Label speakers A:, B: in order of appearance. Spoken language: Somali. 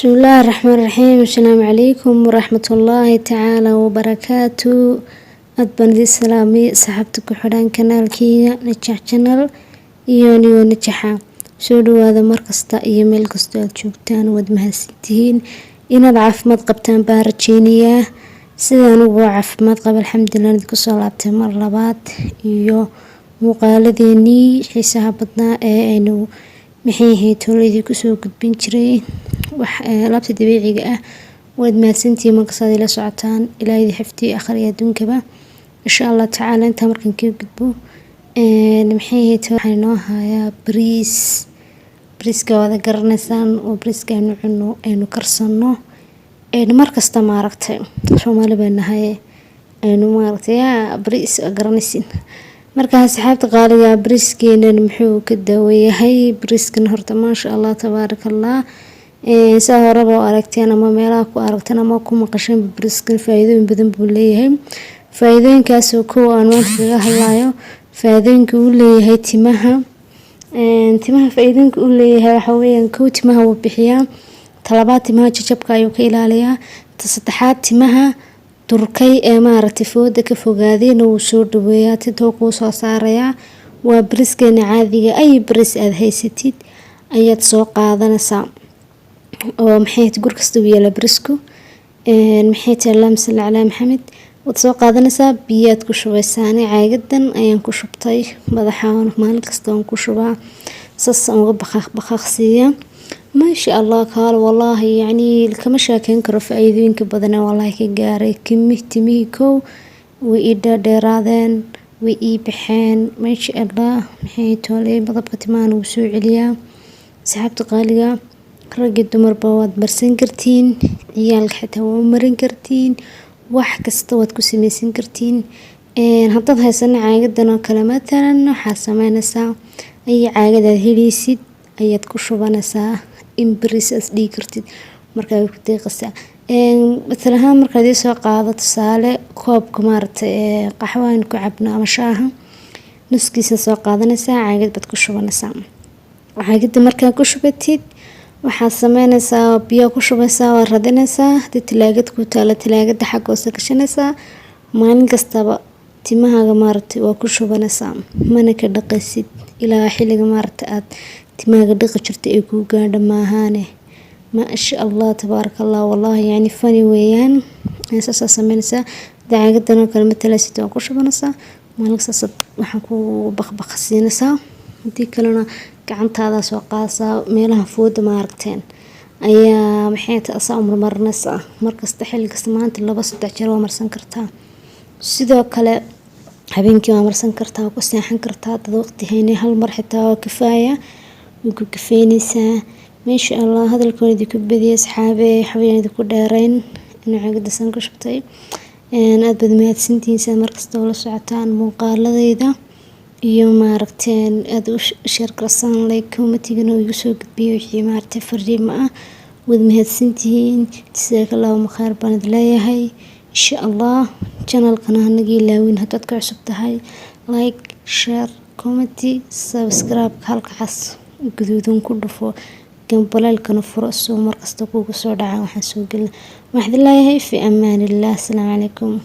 A: بسم الله الرحمن الرحيم. السلام عليكم ورحمة الله تعالى وبركاته. أدبن ذي السلامي صاحبتك وحران كنال كيا نجح channel إيوني ونجحا سودو هذا مركز إيميل كستال شوكتان ودمهستين إن العافمد قبتان بارجينية سيدان وعافمد قبل الحمد لله نذكر صلاة مرلبات إيو مقالديني حسابتنا إنو محيهي توليدي كسو قدبين جري لابت دبيعي واد ما سنتي مقصدي لسعتان إلى يدي حفتي آخر يدون كبا إن شاء الله تعالى انت مركن كيف قدبو نمحيهي توحينوها يا بريسكا وذا قرنسان وبريسكا إنو كرسنو إنو مركز تماركتي شو مالي بينها إنو ماركتي يا بريس قرنسين markaa asxaabta qaaliga bariiskeena muxuu ka daweeyahay bariiskan horta ma sha Allah tabarakallah saa horaba aragteen ama meelaha ku aragteen ama ku maqasheen bariiskan faa'iidooyin badan buu leeyahay faa'iidooyinkaas oo koo aan maanta kaga hadlayo faa'iidooyinka uu leeyahay timaha faa'iidooyinka uu leeyahay waxa weeyaan koo timaha uu bixiyaa talabaad timaha jajabka ayuu ka ilaaliyaa saddexaad timaha turkay ee maaragtay fooda ka fogaadeen oo soo dhaweeyaa tinta ku soo saaraya waa bariiskeena caadiga ay bariis aad haysatid ayaad soo qaadanaysaa oo maxay gur kasta u yeela bariisku maxay tahay sallallahu alayhi maxamed wad soo qaadanaysaa biyaad ku shubaysaa caagadan ayaan ku shubtay madaxaan maalin kasta aan ku shubaa sas uga baqaqsiya ما شاء الله قال والله يعني كما شاكين كرف أيدين كبدنا والله كجاري كمية تميكو وإيدا ديرادن وإيبحان ما شاء الله محي تولي بضبط تمان وسوع عليا سحبت قاليا رجل دمر بواد برسن كرتين عيال حتى ومرن كرتين واحد استوت كسميسن كرتين هطتها سنة عاقدنا كلمات أنا حاسة ما نسا أي عاقد هليسيد أياد كشوفانسا in bariis as dhigi kartid markaa ku deeqaysaa مثلا ها markaad soo qaadato tusaale koobka maartay qaxwaan ku cabno ama shaaha nuskiisa soo qaadanaysaa caagad bad ku shubanaysaa caagada markaa ku shubatid waxaad sameynaysaa biyo ku shubaysaa waa radinaysaa hadii talaagad ku taala talaagada xag hoose ka shanaysaa maalin kastaba timahaaga maartay waa ku shubanaysaa mana ka dhaqaysid ilaa xilliga maartay aad timaaga dhaqi jirta ay ku gaadho maahane ma sha Allah tabarakallah wallahi yani fani weeyaan asaas sameynaysa daacadan kale matala sidoo ku shubanaysa maalinkaas waxaan ku baqbaqsiinaysaa intii kalena gacantaada soo qaadaysaa meelaha fooda ma aragteen ayaa maxay taasoo marmarnaysa markasta xilli kasta maanta 2-3 jeer waa marsan kartaa sidoo kale habeenkii waa marsan kartaa ku seexan kartaa dad waqti haynay hal mar xitaa kifaaya ugu kafeenaysa ما شاء الله هذا الكون دي كبدي أصحابي حوالي دي كدارين إنه عقد سنة كشبتي أنا أدبد مئة سنتين سنة مركز دولة ساعتان مقالة ذا يوم عرفتين أدوش شركة رسان ليكم تيجنوا يسوق بيوحي مارتي فري معه ود مئة سنتين جزاك الله خير بند لا هاي إن شاء الله channel القناة نجي لاوين هتذكر عصبتها هاي لايك شير كومنتي سبسكرايب حلقة حس قدودون كله فوق بلالكنا فرص ومركز تقوق صداع وحنسوق الله. واحد الله في أمان الله. السلام عليكم.